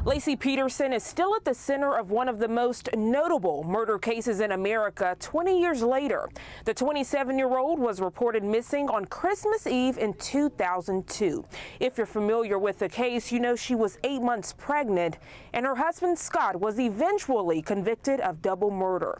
Laci Peterson is still at the center of one of the most notable murder cases in America 20 years later. The 27-year-old was reported missing on Christmas Eve in 2002. If you're familiar with the case, you know she was 8 months pregnant, and her husband Scott was eventually convicted of double murder.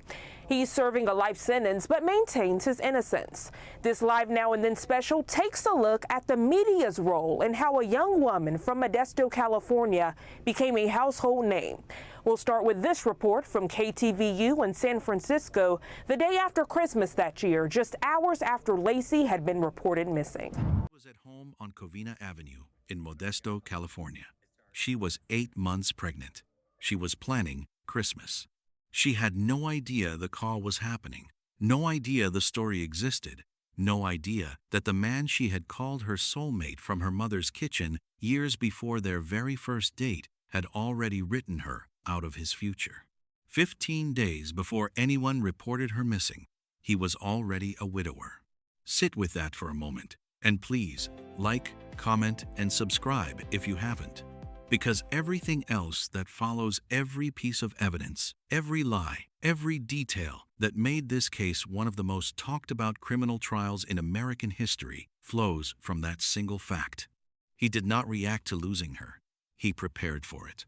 He's serving a life sentence but maintains his innocence. This Live Now and Then special takes a look at the media's role in how a young woman from Modesto, California became a household name. We'll start with this report from KTVU in San Francisco the day after Christmas that year, just hours after Laci had been reported missing. She was at home on Covina Avenue in Modesto, California. She was 8 months pregnant. She was planning Christmas. She had no idea the call was happening, no idea the story existed, no idea that the man she had called her soulmate from her mother's kitchen years before their very first date had already written her out of his future. 15 days before anyone reported her missing, he was already a widower. Sit with that for a moment, and please like, comment, and subscribe if you haven't. Because everything else that follows, every piece of evidence, every lie, every detail that made this case one of the most talked about criminal trials in American history flows from that single fact. He did not react to losing her. He prepared for it.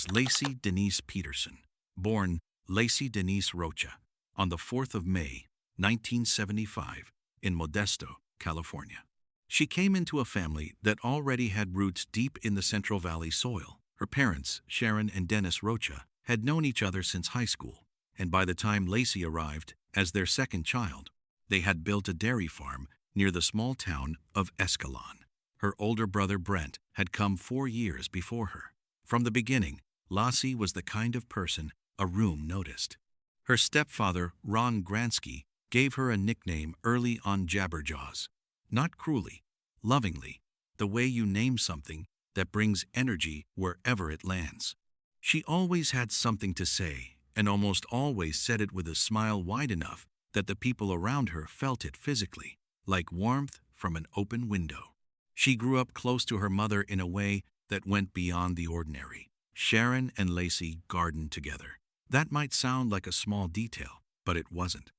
Laci Denise Peterson, born Laci Denise Rocha, on the 4th of May, 1975, in Modesto, California. She came into a family that already had roots deep in the Central Valley soil. Her parents, Sharon and Dennis Rocha, had known each other since high school, and by the time Laci arrived as their second child, they had built a dairy farm near the small town of Escalon. Her older brother Brent had come 4 years before her. From the beginning, Laci was the kind of person a room noticed. Her stepfather, Ron Gransky, gave her a nickname early on, Jabberjaws. Not cruelly, lovingly, the way you name something that brings energy wherever it lands. She always had something to say, and almost always said it with a smile wide enough that the people around her felt it physically, like warmth from an open window. She grew up close to her mother in a way that went beyond the ordinary. Sharon and Laci gardened together. That might sound like a small detail, but it wasn't.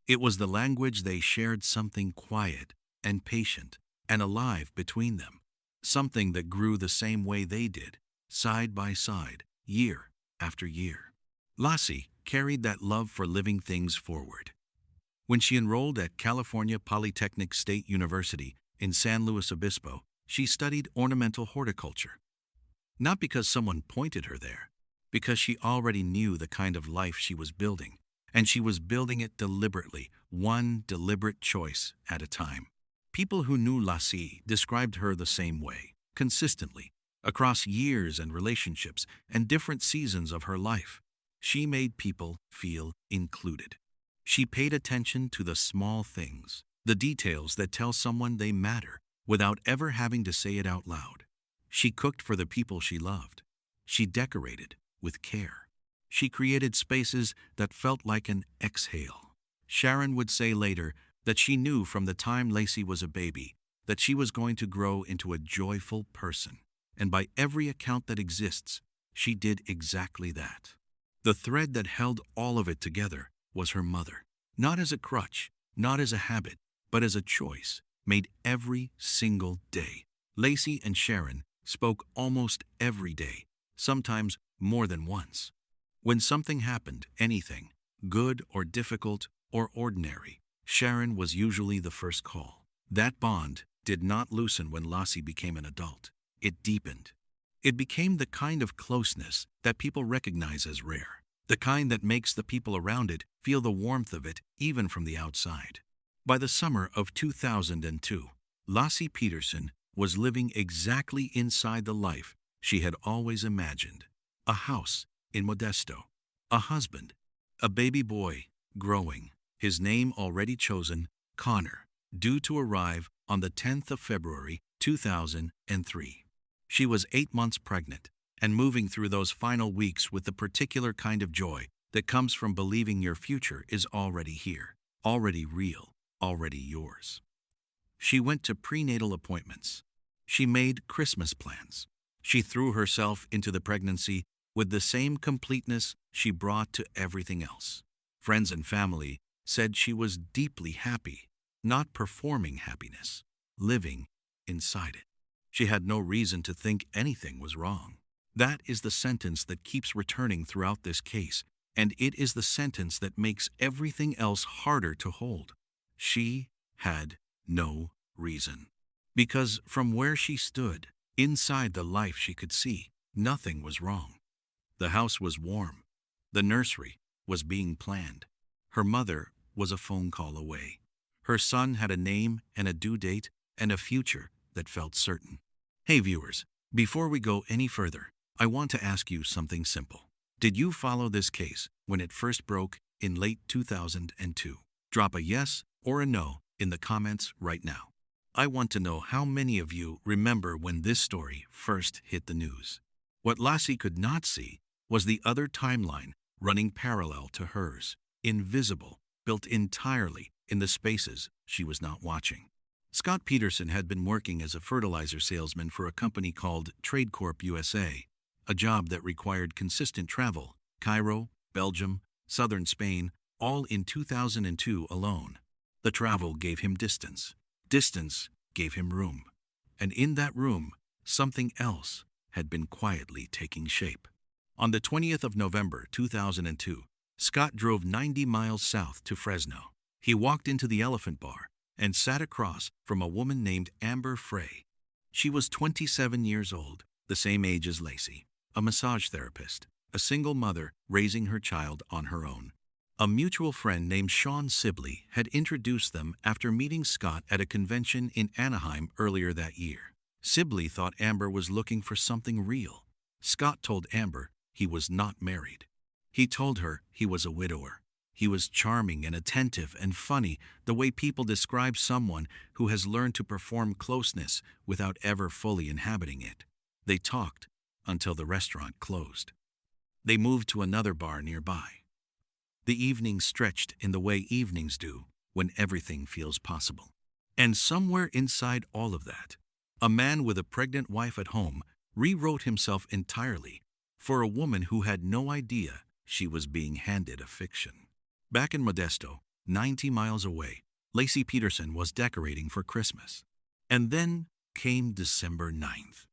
It was the language they shared, something quiet and patient and alive between them, something that grew the same way they did, side by side, year after year. Laci carried that love for living things forward. When she enrolled at California Polytechnic State University in San Luis Obispo, she studied ornamental horticulture. Not because someone pointed her there, because she already knew the kind of life she was building, and she was building it deliberately, one deliberate choice at a time. People who knew Laci described her the same way, consistently, across years and relationships and different seasons of her life. She made people feel included. She paid attention to the small things, the details that tell someone they matter without ever having to say it out loud. She cooked for the people she loved. She decorated with care. She created spaces that felt like an exhale. Sharon would say later that she knew from the time Laci was a baby that she was going to grow into a joyful person. And by every account that exists, she did exactly that. The thread that held all of it together was her mother. Not as a crutch, not as a habit, but as a choice made every single day. Laci and Sharon spoke almost every day, sometimes more than once. When something happened, anything, good or difficult or ordinary, Sharon was usually the first call. That bond did not loosen when Laci became an adult. It deepened. It became the kind of closeness that people recognize as rare, the kind that makes the people around it feel the warmth of it even from the outside. By the summer of 2002, Laci Peterson was living exactly inside the life she had always imagined. A house in Modesto, a husband, a baby boy growing, his name already chosen, Connor, due to arrive on the 10th of February, 2003. She was 8 months pregnant and moving through those final weeks with the particular kind of joy that comes from believing your future is already here, already real, already yours. She went to prenatal appointments. She made Christmas plans. She threw herself into the pregnancy with the same completeness she brought to everything else. Friends and family said she was deeply happy, not performing happiness, living inside it. She had no reason to think anything was wrong. That is the sentence that keeps returning throughout this case, and it is the sentence that makes everything else harder to hold. She had no reason. Because from where she stood, inside the life she could see, nothing was wrong. The house was warm. The nursery was being planned. Her mother was a phone call away. Her son had a name and a due date and a future that felt certain. Hey viewers, before we go any further, I want to ask you something simple. Did you follow this case when it first broke in late 2002? Drop a yes or a no in the comments right now. I want to know how many of you remember when this story first hit the news. What Laci could not see was the other timeline running parallel to hers, invisible, built entirely in the spaces she was not watching. Scott Peterson had been working as a fertilizer salesman for a company called Trade Corp USA, a job that required consistent travel, Cairo, Belgium, southern Spain, all in 2002 alone. The travel gave him distance. Distance gave him room. And in that room, something else had been quietly taking shape. On the 20th of November 2002, Scott drove 90 miles south to Fresno. He walked into the Elephant Bar and sat across from a woman named Amber Frey. She was 27 years old, the same age as Laci, a massage therapist, a single mother raising her child on her own. A mutual friend named Sean Sibley had introduced them after meeting Scott at a convention in Anaheim earlier that year. Sibley thought Amber was looking for something real. Scott told Amber he was not married. He told her he was a widower. He was charming and attentive and funny, the way people describe someone who has learned to perform closeness without ever fully inhabiting it. They talked until the restaurant closed. They moved to another bar nearby. The evening stretched in the way evenings do when everything feels possible. And somewhere inside all of that, a man with a pregnant wife at home rewrote himself entirely for a woman who had no idea she was being handed a fiction. Back in Modesto, 90 miles away, Laci Peterson was decorating for Christmas. And then came December 9th.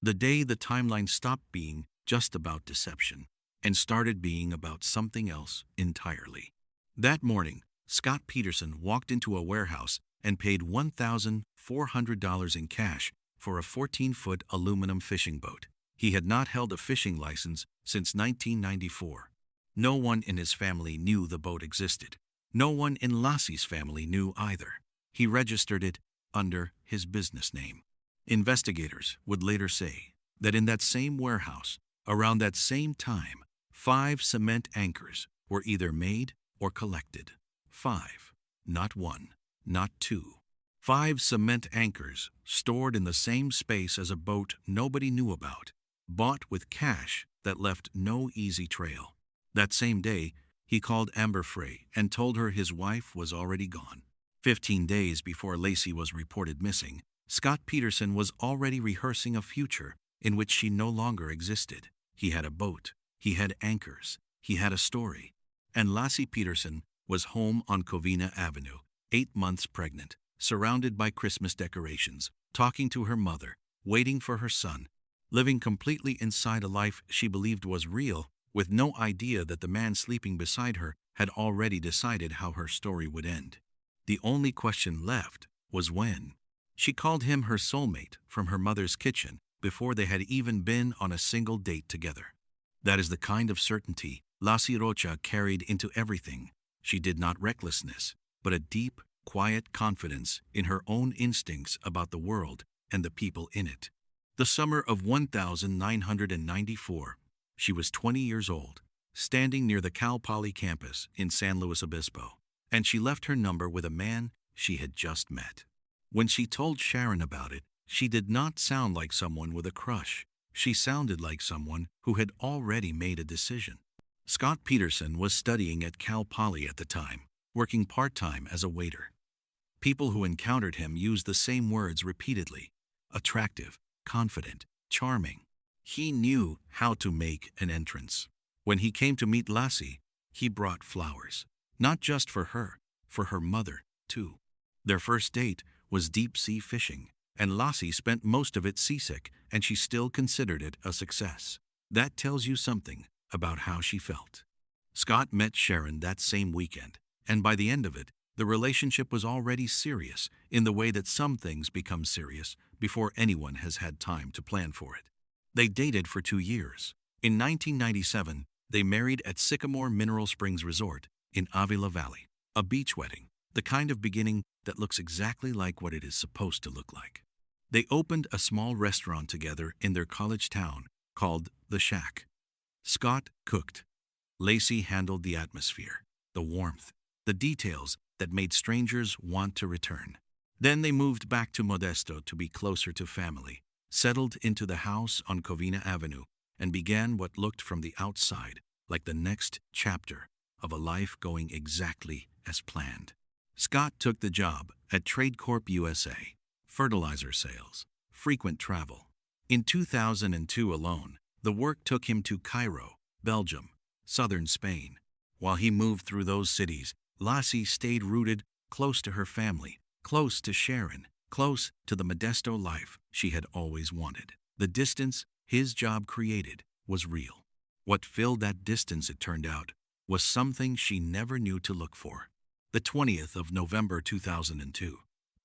The day the timeline stopped being just about deception and started being about something else entirely. That morning, Scott Peterson walked into a warehouse and paid $1,400 in cash for a 14-foot aluminum fishing boat. He had not held a fishing license since 1994. No one in his family knew the boat existed. No one in Laci's family knew either. He registered it under his business name. Investigators would later say that in that same warehouse, around that same time, 5 cement anchors were either made or collected. 5, not 1, not 2. 5 cement anchors stored in the same space as a boat nobody knew about, bought with cash that left no easy trail. That same day, he called Amber Frey and told her his wife was already gone. 15 days before Laci was reported missing, Scott Peterson was already rehearsing a future in which she no longer existed. He had a boat, he had anchors, he had a story. And Laci Peterson was home on Covina Avenue, 8 months pregnant, surrounded by Christmas decorations, talking to her mother, waiting for her son, living completely inside a life she believed was real, with no idea that the man sleeping beside her had already decided how her story would end. The only question left was when. She called him her soulmate from her mother's kitchen before they had even been on a single date together. That is the kind of certainty Laci Rocha carried into everything. She did not recklessness, but a deep, quiet confidence in her own instincts about the world and the people in it. The summer of 1994, she was 20 years old, standing near the Cal Poly campus in San Luis Obispo, and she left her number with a man she had just met. When she told Sharon about it, she did not sound like someone with a crush. She sounded like someone who had already made a decision. Scott Peterson was studying at Cal Poly at the time, working part-time as a waiter. People who encountered him used the same words repeatedly: attractive, confident, charming. He knew how to make an entrance. When he came to meet Laci, he brought flowers. Not just for her mother, too. Their first date was deep-sea fishing, and Laci spent most of it seasick, and she still considered it a success. That tells you something about how she felt. Scott met Sharon that same weekend, and by the end of it, the relationship was already serious in the way that some things become serious before anyone has had time to plan for it. They dated for 2 years. In 1997, they married at Sycamore Mineral Springs Resort in Avila Valley, a beach wedding, the kind of beginning that looks exactly like what it is supposed to look like. They opened a small restaurant together in their college town called The Shack. Scott cooked. Laci handled the atmosphere, the warmth, the details that made strangers want to return. Then they moved back to Modesto to be closer to family, settled into the house on Covina Avenue, and began what looked from the outside like the next chapter of a life going exactly as planned. Scott took the job at Trade Corp USA, fertilizer sales, frequent travel. In 2002 alone, the work took him to Cairo, Belgium, southern Spain. While he moved through those cities, Laci stayed rooted close to her family, close to Sharon, close to the Modesto life she had always wanted. The distance his job created was real. What filled that distance, it turned out, was something she never knew to look for. The 20th of November 2002.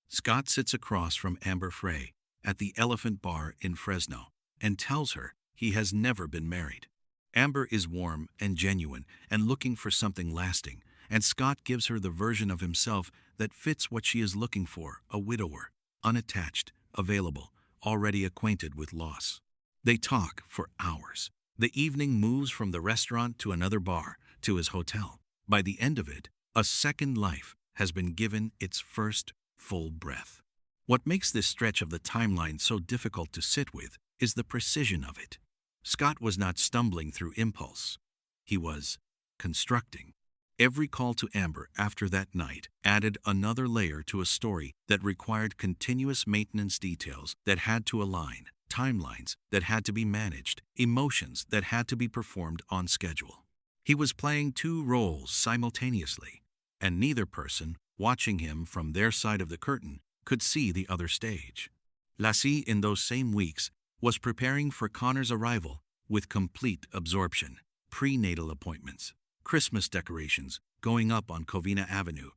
Scott sits across from Amber Frey at the Elephant Bar in Fresno and tells her he has never been married. Amber is warm and genuine and looking for something lasting, and Scott gives her the version of himself that fits what she is looking for: a widower, unattached, available, already acquainted with loss. They talk for hours. The evening moves from the restaurant to another bar to his hotel. By the end of it, a second life has been given its first full breath. What makes this stretch of the timeline so difficult to sit with is the precision of it. Scott was not stumbling through impulse. He was constructing. Every call to Amber after that night added another layer to a story that required continuous maintenance, details that had to align, timelines that had to be managed, emotions that had to be performed on schedule. He was playing 2 roles simultaneously, and neither person watching him from their side of the curtain could see the other stage. Laci, in those same weeks, was preparing for Connor's arrival with complete absorption: prenatal appointments, Christmas decorations going up on Covina Avenue,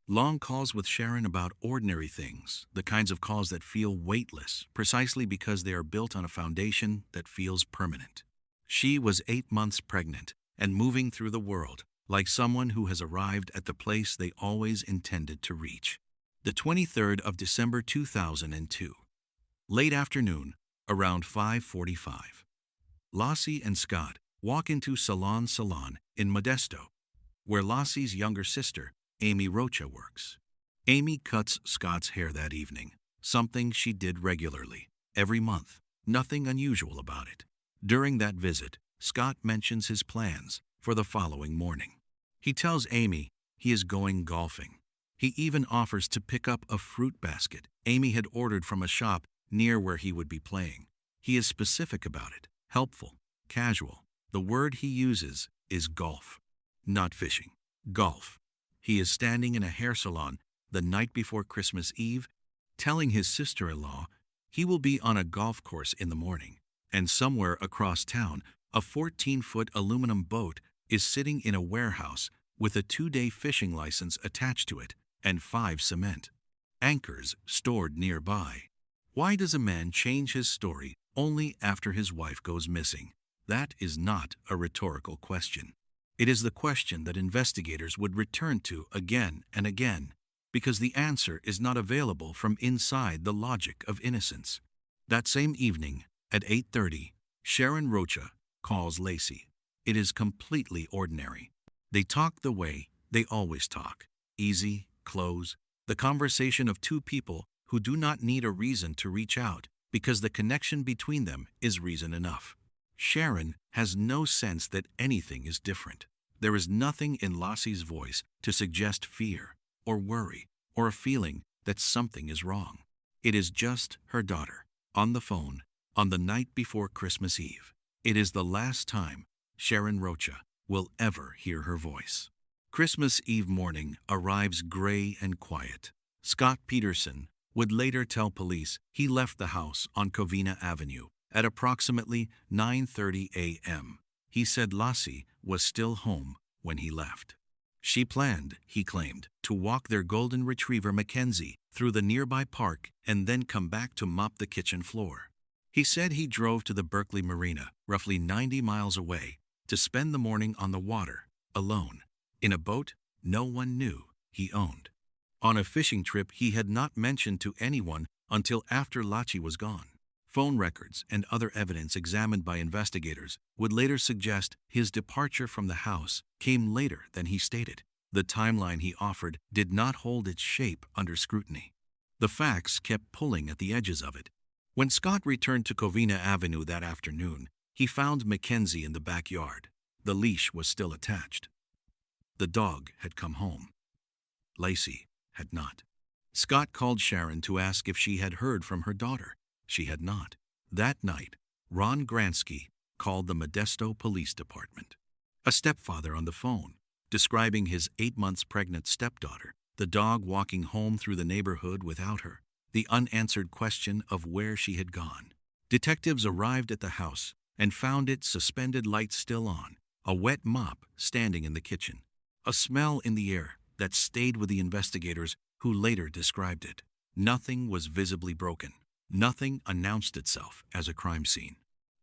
long calls with Sharon about ordinary things, the kinds of calls that feel weightless precisely because they are built on a foundation that feels permanent. She was 8 months pregnant and moving through the world like someone who has arrived at the place they always intended to reach. The 23rd of December 2002. Late afternoon, around 5:45. Laci and Scott walk into Salon in Modesto, where Laci's younger sister, Amy Rocha, works. Amy cuts Scott's hair that evening, something she did regularly, every month. Nothing unusual about it. During that visit, Scott mentions his plans for the following morning. He tells Amy he is going golfing. He even offers to pick up a fruit basket Amy had ordered from a shop near where he would be playing. He is specific about it, helpful, casual. The word he uses is golf, not fishing. Golf. He is standing in a hair salon the night before Christmas Eve, telling his sister-in-law he will be on a golf course in the morning, and somewhere across town, a 14-foot aluminum boat is sitting in a warehouse with a 2-day fishing license attached to it and 5 cement anchors stored nearby. Why does a man change his story only after his wife goes missing? That is not a rhetorical question. It is the question that investigators would return to again and again, because the answer is not available from inside the logic of innocence. That same evening, at 8:30, Sharon Rocha calls Laci. It is completely ordinary. They talk the way they always talk. Easy, close, the conversation of 2 people who do not need a reason to reach out because the connection between them is reason enough. Sharon has no sense that anything is different. There is nothing in Laci's voice to suggest fear or worry or a feeling that something is wrong. It is just her daughter, on the phone, on the night before Christmas Eve. It is the last time Sharon Rocha will ever hear her voice. Christmas Eve morning arrives gray and quiet. Scott Peterson would later tell police he left the house on Covina Avenue at approximately 9:30 a.m. He said Laci was still home when he left. She planned, he claimed, to walk their golden retriever Mackenzie through the nearby park and then come back to mop the kitchen floor. He said he drove to the Berkeley Marina, roughly 90 miles away, to spend the morning on the water, alone, in a boat no one knew he owned. On a fishing trip he had not mentioned to anyone until after Laci was gone. Phone records and other evidence examined by investigators would later suggest his departure from the house came later than he stated. The timeline he offered did not hold its shape under scrutiny. The facts kept pulling at the edges of it. When Scott returned to Covina Avenue that afternoon, he found Mackenzie in the backyard. The leash was still attached. The dog had come home. Laci had not. Scott called Sharon to ask if she had heard from her daughter. She had not. That night, Ron Gransky called the Modesto Police Department. A stepfather on the phone, describing his 8 months pregnant stepdaughter, the dog walking home through the neighborhood without her, the unanswered question of where she had gone. Detectives arrived at the house and found its suspended lights still on, a wet mop standing in the kitchen, a smell in the air that stayed with the investigators who later described it. Nothing was visibly broken. Nothing announced itself as a crime scene.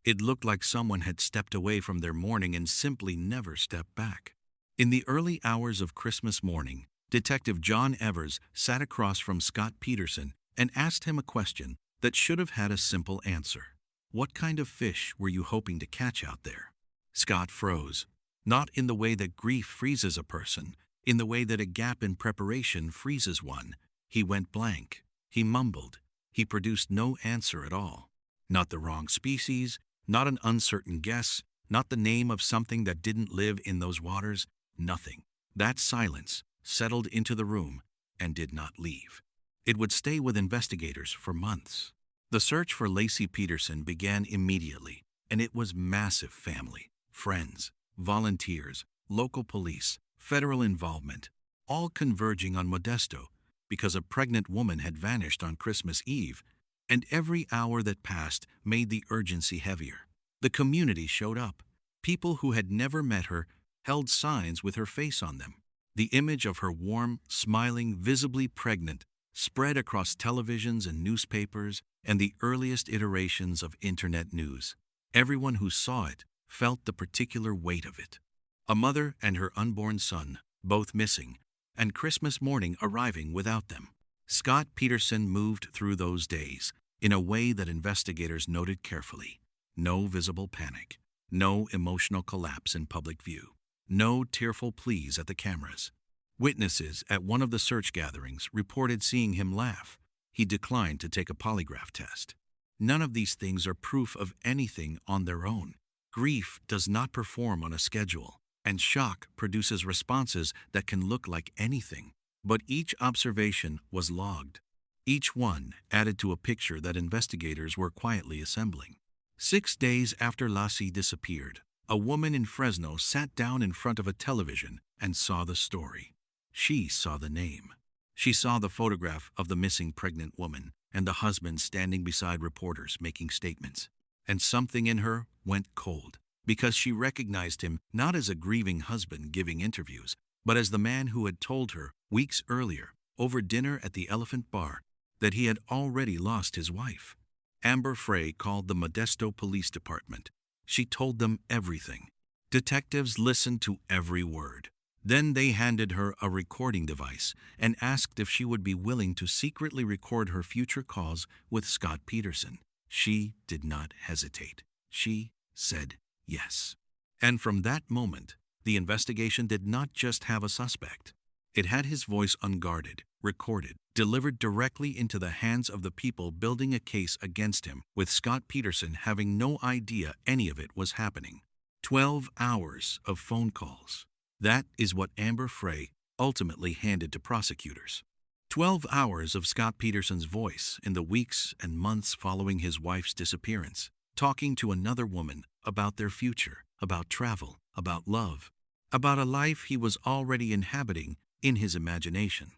It looked like someone had stepped away from their morning and simply never stepped back. In the early hours of Christmas morning, Detective John Evers sat across from Scott Peterson and asked him a question that should have had a simple answer. What kind of fish were you hoping to catch out there? Scott froze, not in the way that grief freezes a person, in the way that a gap in preparation freezes one. He went blank. He mumbled. He produced no answer at all. Not the wrong species, not an uncertain guess, not the name of something that didn't live in those waters, nothing. That silence settled into the room and did not leave. It would stay with investigators for months. The search for Laci Peterson began immediately, and it was massive. Family, friends, volunteers, local police, federal involvement, all converging on Modesto because a pregnant woman had vanished on Christmas Eve, and every hour that passed made the urgency heavier. The community showed up. People who had never met her held signs with her face on them. The image of her warm, smiling, visibly pregnant spread across televisions and newspapers and the earliest iterations of internet news. Everyone who saw it felt the particular weight of it. A mother and her unborn son, both missing, and Christmas morning arriving without them. Scott Peterson moved through those days in a way that investigators noted carefully. No visible panic, no emotional collapse in public view, no tearful pleas at the cameras. Witnesses at one of the search gatherings reported seeing him laugh. He declined to take a polygraph test. None of these things are proof of anything on their own. Grief does not perform on a schedule, and shock produces responses that can look like anything. But each observation was logged. Each one added to a picture that investigators were quietly assembling. 6 days after Laci disappeared, a woman in Fresno sat down in front of a television and saw the story. She saw the name. She saw the photograph of the missing pregnant woman and the husband standing beside reporters making statements. And something in her went cold, because she recognized him not as a grieving husband giving interviews, but as the man who had told her weeks earlier, over dinner at the Elephant Bar, that he had already lost his wife. Amber Frey called the Modesto Police Department. She told them everything. Detectives listened to every word. Then they handed her a recording device and asked if she would be willing to secretly record her future calls with Scott Peterson. She did not hesitate. She said yes. And from that moment, the investigation did not just have a suspect. It had his voice unguarded, recorded, delivered directly into the hands of the people building a case against him, with Scott Peterson having no idea any of it was happening. 12 hours of phone calls. That is what Amber Frey ultimately handed to prosecutors. 12 hours of Scott Peterson's voice in the weeks and months following his wife's disappearance, talking to another woman about their future, about travel, about love, about a life he was already inhabiting in his imagination,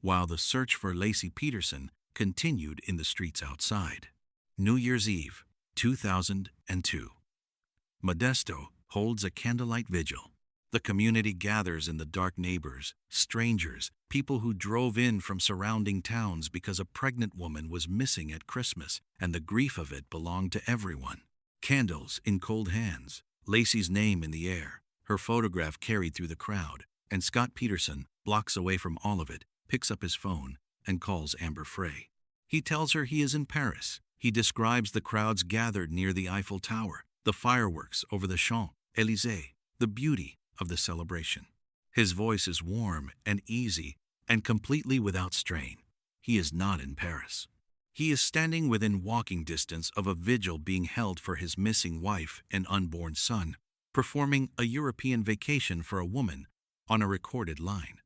while the search for Laci Peterson continued in the streets outside. New Year's Eve, 2002. Modesto holds a candlelight vigil. The community gathers in the dark. Neighbors, strangers, people who drove in from surrounding towns because a pregnant woman was missing at Christmas, and the grief of it belonged to everyone. Candles in cold hands, Laci's name in the air, her photograph carried through the crowd, and Scott Peterson, blocks away from all of it, picks up his phone and calls Amber Frey. He tells her he is in Paris. He describes the crowds gathered near the Eiffel Tower, the fireworks over the Champs-Élysées, the beauty of the celebration. His voice is warm and easy and completely without strain. He is not in Paris. He is standing within walking distance of a vigil being held for his missing wife and unborn son, performing a European vacation for a woman on a recorded line.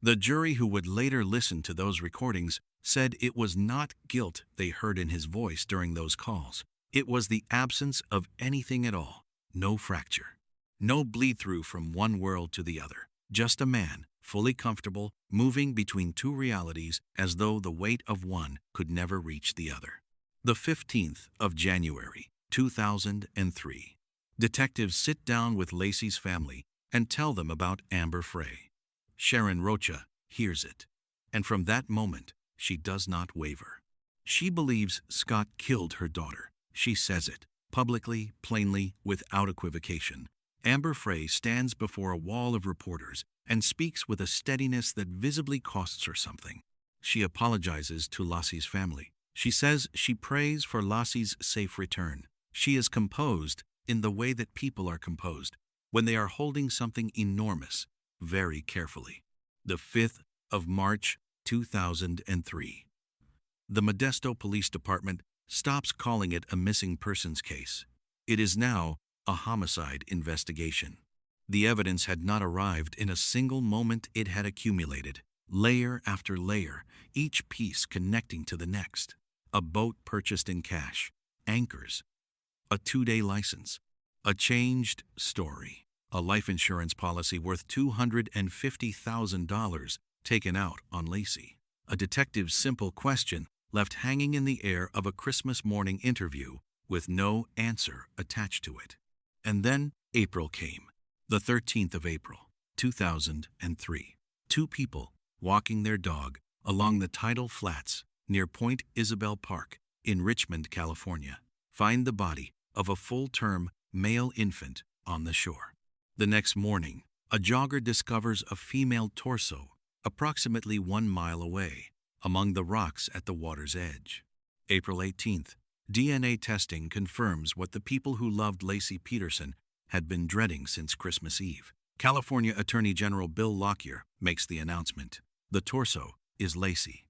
The jury, who would later listen to those recordings, said it was not guilt they heard in his voice during those calls. It was the absence of anything at all. No fracture. No bleed-through from one world to the other. Just a man, fully comfortable, moving between two realities as though the weight of one could never reach the other. The 15th of January, 2003. Detectives sit down with Laci's family and tell them about Amber Frey. Sharon Rocha hears it, and from that moment, she does not waver. She believes Scott killed her daughter. She says it, publicly, plainly, without equivocation. Amber Frey stands before a wall of reporters and speaks with a steadiness that visibly costs her something. She apologizes to Laci's family. She says she prays for Laci's safe return. She is composed in the way that people are composed when they are holding something enormous very carefully. The 5th of March, 2003. The Modesto Police Department stops calling it a missing persons case. It is now a homicide investigation. The evidence had not arrived in a single moment. It had accumulated, layer after layer, each piece connecting to the next. A boat purchased in cash, anchors, a 2-day license, a changed story, a life insurance policy worth $250,000 taken out on Laci, a detective's simple question left hanging in the air of a Christmas morning interview with no answer attached to it. And then April came, the 13th of April, 2003. 2 people walking their dog along the tidal flats near Point Isabel Park in Richmond, California, find the body of a full-term male infant on the shore. The next morning, a jogger discovers a female torso approximately 1 mile away among the rocks at the water's edge. April 18th, DNA testing confirms what the people who loved Laci Peterson had been dreading since Christmas Eve. California Attorney General Bill Lockyer makes the announcement. The torso is Laci.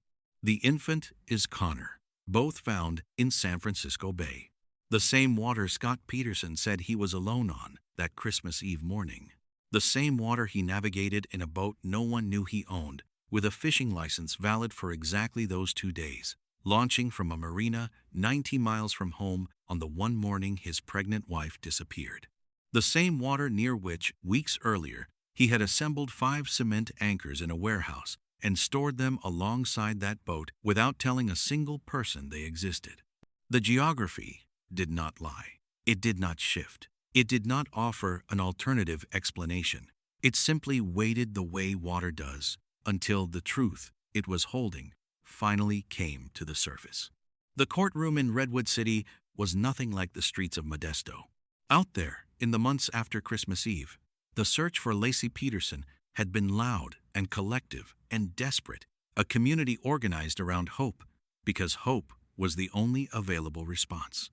The infant is Connor, both found in San Francisco Bay. The same water Scott Peterson said he was alone on that Christmas Eve morning. The same water he navigated in a boat no one knew he owned, with a fishing license valid for exactly those 2 days, launching from a marina 90 miles from home on the one morning his pregnant wife disappeared. The same water near which, weeks earlier, he had assembled 5 cement anchors in a warehouse and stored them alongside that boat without telling a single person they existed. The geography did not lie. It did not shift. It did not offer an alternative explanation. It simply waited the way water does until the truth it was holding finally came to the surface. The courtroom in Redwood City was nothing like the streets of Modesto. Out there, in the months after Christmas Eve, the search for Laci Peterson had been loud and collective and desperate, a community organized around hope, because hope was the only available response.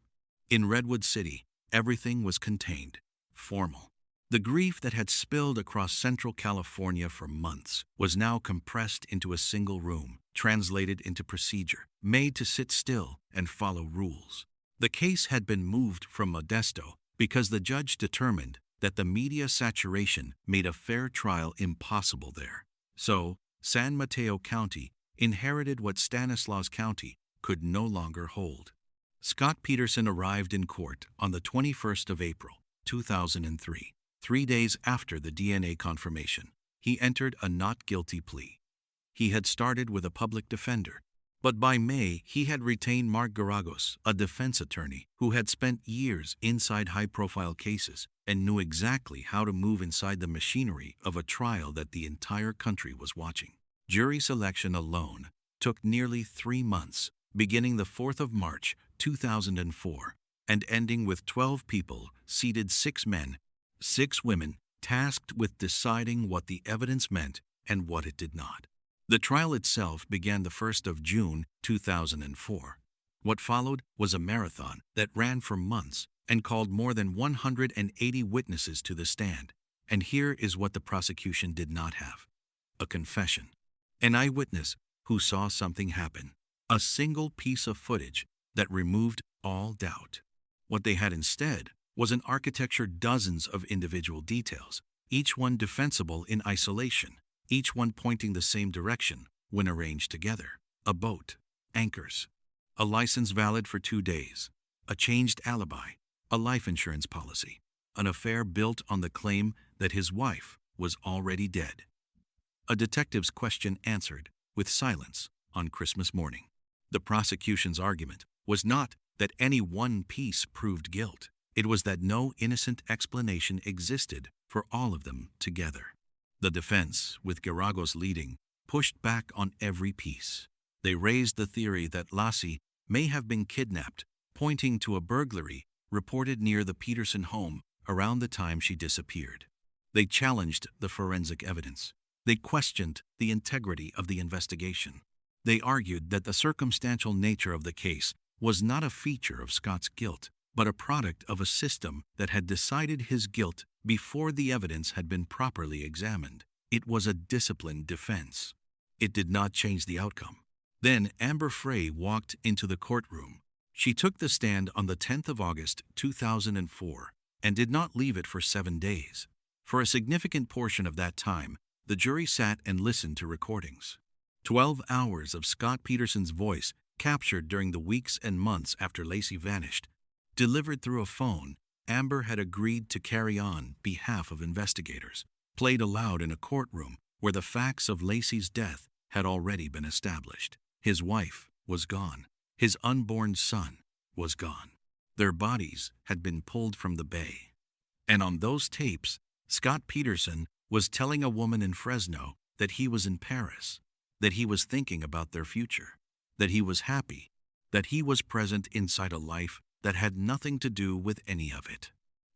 In Redwood City, everything was contained, formal. The grief that had spilled across Central California for months was now compressed into a single room, translated into procedure, made to sit still and follow rules. The case had been moved from Modesto because the judge determined that the media saturation made a fair trial impossible there. So, San Mateo County inherited what Stanislaus County could no longer hold. Scott Peterson arrived in court on the 21st of April, 2003, 3 days after the DNA confirmation. He entered a not guilty plea. He had started with a public defender, but by May he had retained Mark Garagos, a defense attorney who had spent years inside high-profile cases and knew exactly how to move inside the machinery of a trial that the entire country was watching. Jury selection alone took nearly 3 months, beginning the 4th of March, 2004, and ending with 12 people seated, 6 men, 6 women, tasked with deciding what the evidence meant and what it did not. The trial itself began the 1st of June, 2004. What followed was a marathon that ran for months and called more than 180 witnesses to the stand. And here is what the prosecution did not have: a confession, an eyewitness who saw something happen, a single piece of footage that removed all doubt. What they had instead was an architecture, dozens of individual details, each one defensible in isolation, each one pointing the same direction when arranged together: a boat, anchors, a license valid for 2 days, a changed alibi, a life insurance policy, an affair built on the claim that his wife was already dead. A detective's question answered with silence on Christmas morning. The prosecution's argument was not that any one piece proved guilt. It was that no innocent explanation existed for all of them together. The defense, with Garagos leading, pushed back on every piece. They raised the theory that Laci may have been kidnapped, pointing to a burglary reported near the Peterson home around the time she disappeared. They challenged the forensic evidence. They questioned the integrity of the investigation. They argued that the circumstantial nature of the case was not a feature of Scott's guilt, but a product of a system that had decided his guilt before the evidence had been properly examined. It was a disciplined defense. It did not change the outcome. Then Amber Frey walked into the courtroom. She took the stand on the 10th of August, 2004, and did not leave it for 7 days. For a significant portion of that time, the jury sat and listened to recordings. 12 hours of Scott Peterson's voice, captured during the weeks and months after Laci vanished. Delivered through a phone, Amber had agreed to carry on behalf of investigators, played aloud in a courtroom where the facts of Laci's death had already been established. His wife was gone. His unborn son was gone. Their bodies had been pulled from the bay. And on those tapes, Scott Peterson was telling a woman in Fresno that he was in Paris, that he was thinking about their future, that he was happy, that he was present inside a life that had nothing to do with any of it.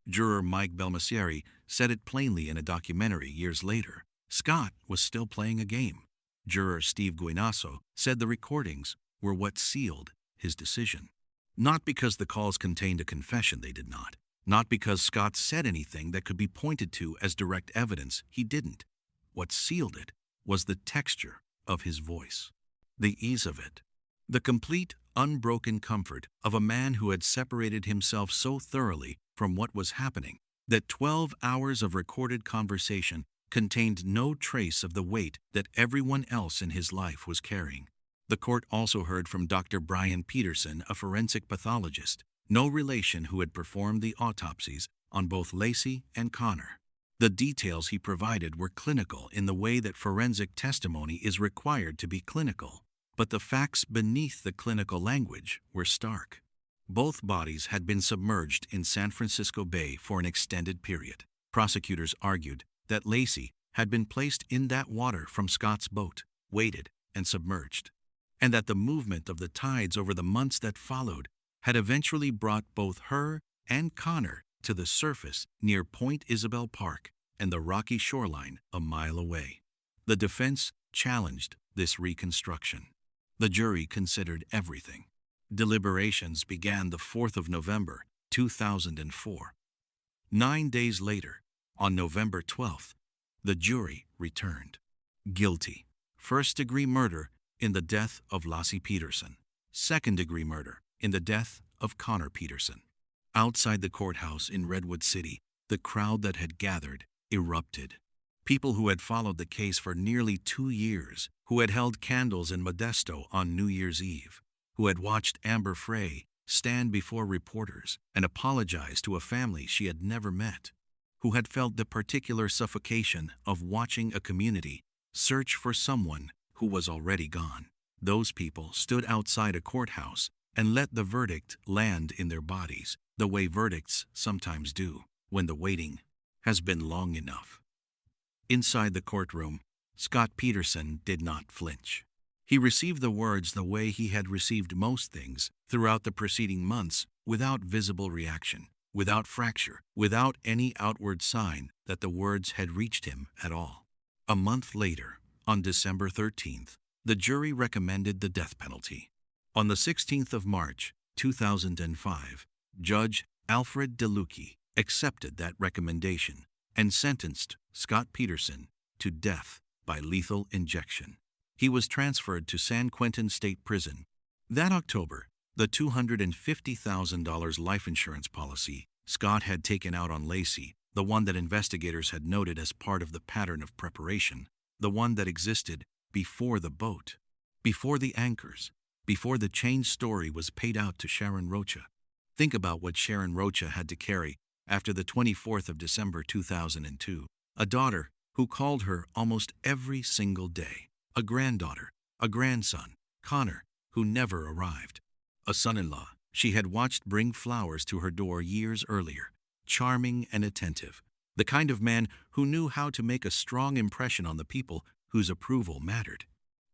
Juror Mike Belmessieri said it plainly in a documentary years later. Scott was still playing a game. Juror Steve Guinasso said the recordings were what sealed his decision. Not because the calls contained a confession, they did not. Not because Scott said anything that could be pointed to as direct evidence, he didn't. What sealed it was the texture of his voice, the ease of it, the complete, unbroken comfort of a man who had separated himself so thoroughly from what was happening that 12 hours of recorded conversation contained no trace of the weight that everyone else in his life was carrying. The court also heard from Dr. Brian Peterson, a forensic pathologist, no relation, who had performed the autopsies on both Laci and Connor. The details he provided were clinical in the way that forensic testimony is required to be clinical, but the facts beneath the clinical language were stark. Both bodies had been submerged in San Francisco Bay for an extended period. Prosecutors argued that Laci had been placed in that water from Scott's boat, weighted and submerged, and that the movement of the tides over the months that followed had eventually brought both her and Connor to the surface near Point Isabel Park and the rocky shoreline a mile away. The defense challenged this reconstruction. The jury considered everything. Deliberations began the 4th of November, 2004. 9 days later, on November 12th, the jury returned. Guilty. First-degree murder in the death of Laci Peterson. Second-degree murder in the death of Connor Peterson. Outside the courthouse in Redwood City, the crowd that had gathered erupted. People who had followed the case for nearly 2 years, who had held candles in Modesto on New Year's Eve, who had watched Amber Frey stand before reporters and apologize to a family she had never met, who had felt the particular suffocation of watching a community search for someone who was already gone. Those people stood outside a courthouse and let the verdict land in their bodies, the way verdicts sometimes do when the waiting has been long enough. Inside the courtroom, Scott Peterson did not flinch. He received the words the way he had received most things throughout the preceding months, without visible reaction, without fracture, without any outward sign that the words had reached him at all. A month later, on December 13th, the jury recommended the death penalty. On the 16th of March, 2005, Judge Alfred DeLucchi accepted that recommendation and sentenced Scott Peterson to death by lethal injection. He was transferred to San Quentin State Prison. That October, the $250,000 life insurance policy Scott had taken out on Laci, the one that investigators had noted as part of the pattern of preparation, the one that existed before the boat, before the anchors, before the change story was paid out to Sharon Rocha. Think about what Sharon Rocha had to carry after the 24th of December 2002. A daughter who called her almost every single day. A granddaughter, a grandson, Connor, who never arrived. A son-in-law she had watched bring flowers to her door years earlier, charming and attentive. The kind of man who knew how to make a strong impression on the people whose approval mattered.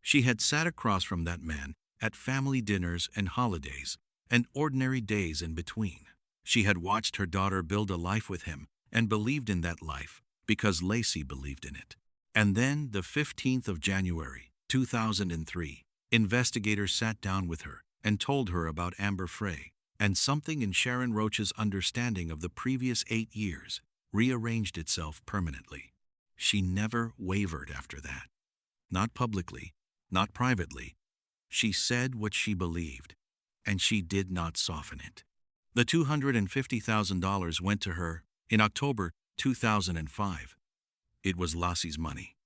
She had sat across from that man at family dinners and holidays, and ordinary days in between. She had watched her daughter build a life with him and believed in that life because Laci believed in it. And then, the 15th of January, 2003, investigators sat down with her and told her about Amber Frey, and something in Sharon Rocha's understanding of the previous 8 years rearranged itself permanently. She never wavered after that. Not publicly, not privately. She said what she believed, and she did not soften it. The $250,000 went to her in October 2005. It was Laci's money.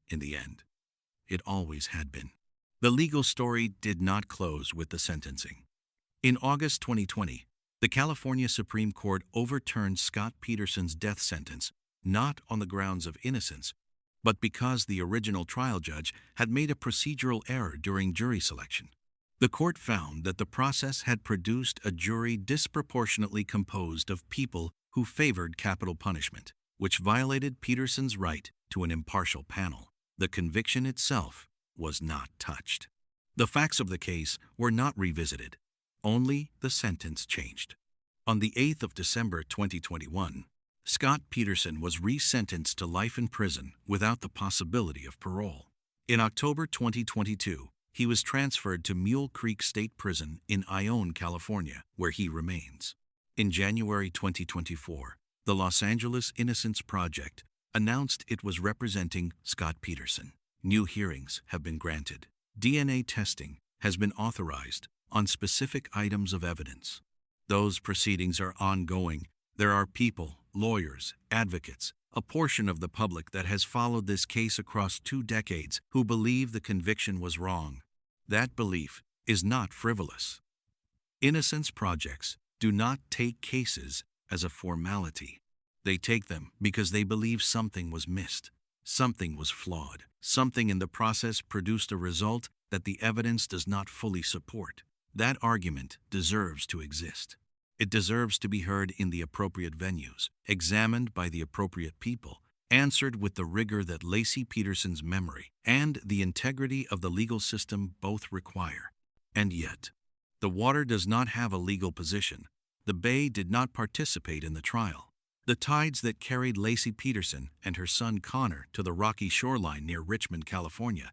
In the end, it always had been. The legal story did not close with the sentencing. In August 2020, the California Supreme Court overturned Scott Peterson's death sentence, not on the grounds of innocence, but because the original trial judge had made a procedural error during jury selection. The court found that the process had produced a jury disproportionately composed of people who favored capital punishment, which violated Peterson's right to an impartial panel. The conviction itself was not touched. The facts of the case were not revisited. Only the sentence changed. On the 8th of December 2021, Scott Peterson was resentenced to life in prison without the possibility of parole. In October 2022, he was transferred to Mule Creek State Prison in Ione, California, where he remains. In January 2024, the Los Angeles Innocence Project announced it was representing Scott Peterson. New hearings have been granted. DNA testing has been authorized on specific items of evidence. Those proceedings are ongoing. There are people, lawyers, advocates, a portion of the public that has followed this case across 2 decades who believe the conviction was wrong. That belief is not frivolous. Innocence projects do not take cases as a formality. They take them because they believe something was missed, something was flawed, something in the process produced a result that the evidence does not fully support. That argument deserves to exist. It deserves to be heard in the appropriate venues, examined by the appropriate people, answered with the rigor that Laci Peterson's memory and the integrity of the legal system both require. And yet, the water does not have a legal position. The Bay did not participate in the trial. The tides that carried Laci Peterson and her son Connor to the rocky shoreline near Richmond, California,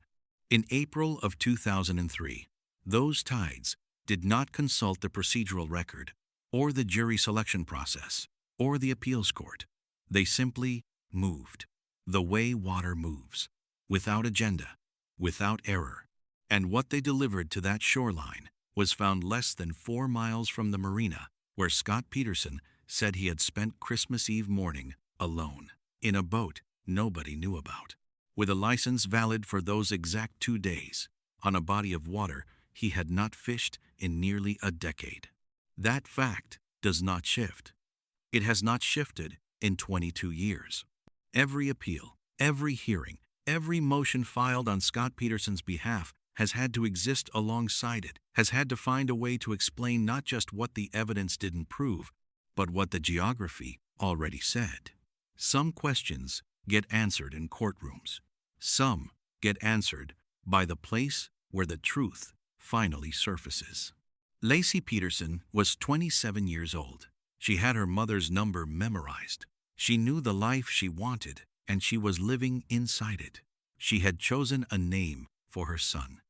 in April of 2003, those tides did not consult the procedural record, or the jury selection process, or the appeals court. They simply moved, the way water moves, without agenda, without error. And what they delivered to that shoreline was found less than 4 miles from the marina where Scott Peterson said he had spent Christmas Eve morning alone, in a boat nobody knew about. With a license valid for those exact 2 days, on a body of water he had not fished in nearly a decade. That fact does not shift. It has not shifted in 22 years. Every appeal, every hearing, every motion filed on Scott Peterson's behalf has had to exist alongside it, has had to find a way to explain not just what the evidence didn't prove, but what the geography already said. Some questions get answered in courtrooms. Some get answered by the place where the truth finally surfaces. Laci Peterson was 27 years old. She had her mother's number memorized. She knew the life she wanted, and she was living inside it. She had chosen a name for her son.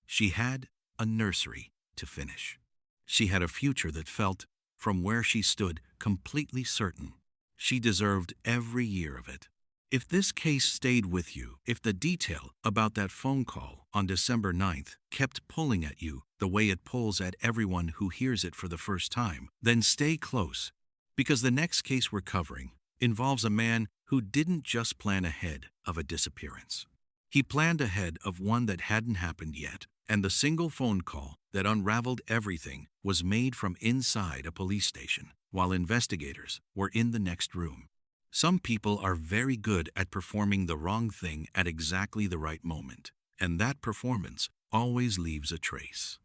She had a nursery to finish. She had a future that felt, from where she stood, completely certain. She deserved every year of it. If this case stayed with you, if the detail about that phone call on December 9th kept pulling at you the way it pulls at everyone who hears it for the first time, then stay close, because the next case we're covering involves a man who didn't just plan ahead of a disappearance. He planned ahead of one that hadn't happened yet, and the single phone call that unraveled everything was made from inside a police station, while investigators were in the next room. Some people are very good at performing the wrong thing at exactly the right moment, and that performance always leaves a trace.